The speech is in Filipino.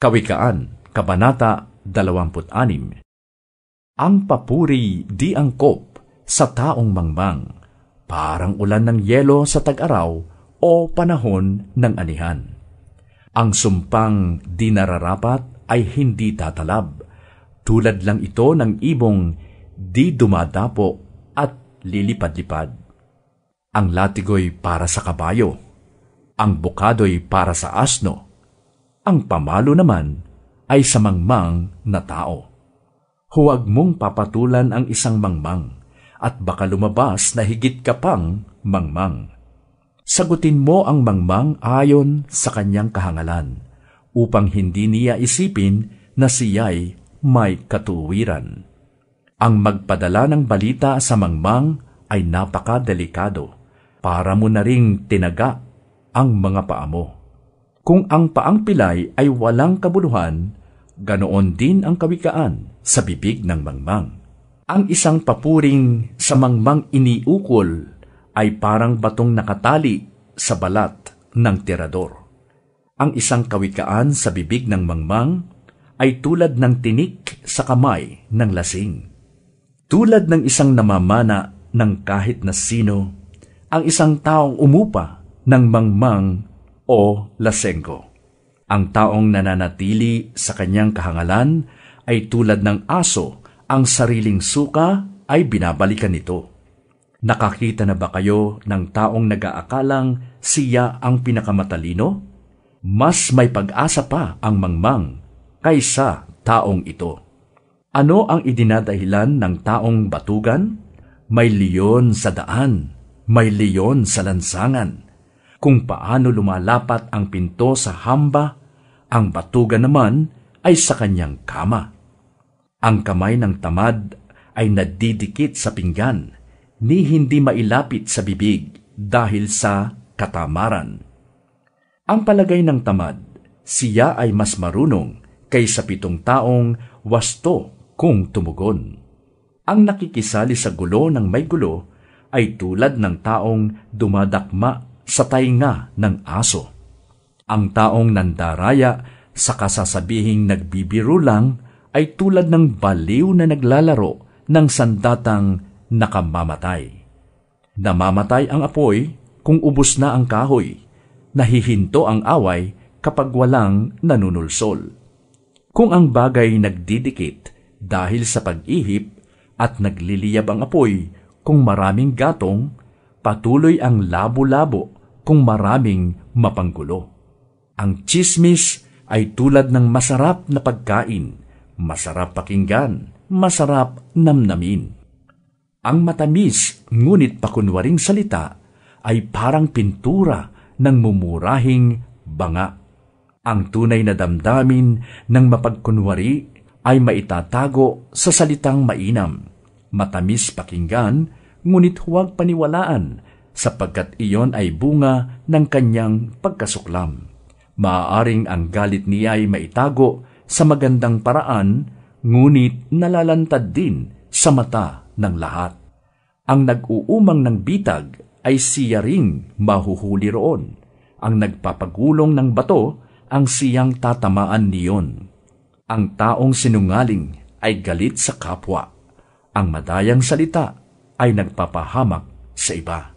Kawikaan, Kabanata 26. Ang papuri di angkop sa taong mangmang, parang ulan ng yelo sa tag-araw o panahon ng anihan. Ang sumpang di nararapat ay hindi tatalab, tulad lang ito ng ibong di dumadapo at lilipad-lipad. Ang latigo'y para sa kabayo, ang bukado'y para sa asno, ang pamalo naman ay sa mangmang na tao. Huwag mong papatulan ang isang mangmang, at baka lumabas na higit ka pang mangmang. Sagutin mo ang mangmang ayon sa kanyang kahangalan, upang hindi niya isipin na siya'y may katuwiran. Ang magpadala ng balita sa mangmang ay napakadelikado, para mo na ring tinaga ang mga paa mo. Kung ang paang pilay ay walang kabuluhan, ganoon din ang kawikaan sa bibig ng mangmang. Ang isang papuring sa mangmang iniukol ay parang batong nakatali sa balat ng tirador. Ang isang kawikaan sa bibig ng mangmang ay tulad ng tinik sa kamay ng lasing. Tulad ng isang namamana ng kahit na sino, ang isang taong umupa ng mangmang o lasenggo. Ang taong nananatili sa kanyang kahangalan ay tulad ng aso, ang sariling suka ay binabalikan nito. Nakakita na ba kayo ng taong nag-aakalang siya ang pinakamatalino? Mas may pag-asa pa ang mangmang kaysa taong ito. Ano ang idinadahilan ng taong batugan? May leon sa daan, may leon sa lansangan. Kung paano lumalapat ang pinto sa hamba, ang batugan naman ay sa kanyang kama. Ang kamay ng tamad ay nadidikit sa pinggan, ni hindi mailapit sa bibig dahil sa katamaran. Ang palagay ng tamad, siya ay mas marunong kaysa 7 taong wasto kung tumugon. Ang nakikisali sa gulo ng may gulo ay tulad ng taong dumadakma sa tainga ng aso. Ang taong nandaraya sa kasasabihing nagbibiro lang ay tulad ng baliw na naglalaro ng sandatang nakamamatay. Namamatay ang apoy kung ubos na ang kahoy. Nahihinto ang away kapag walang nanunulsol. Kung ang bagay nagdidikit dahil sa pag-ihip at nagliliyab ang apoy kung maraming gatong, patuloy ang labo-labo kung maraming mapanggulo. Ang tsismis ay tulad ng masarap na pagkain, masarap pakinggan, masarap namnamin. Ang matamis ngunit pakunwaring salita ay parang pintura ng mumurahing banga. Ang tunay na damdamin ng mapagkunwari ay maitatago sa salitang mainam, matamis pakinggan, ngunit huwag paniwalaan, sapagkat iyon ay bunga ng kanyang pagkasuklam. Maaaring ang galit niya ay maitago sa magandang paraan, ngunit nalalantad din sa mata ng lahat. Ang nag-uumang ng bitag ay siya ring mahuhuli roon. Ang nagpapagulong ng bato ang siyang tatamaan niyon. Ang taong sinungaling ay galit sa kapwa. Ang madayang salita ay nagpapahamak sa iba.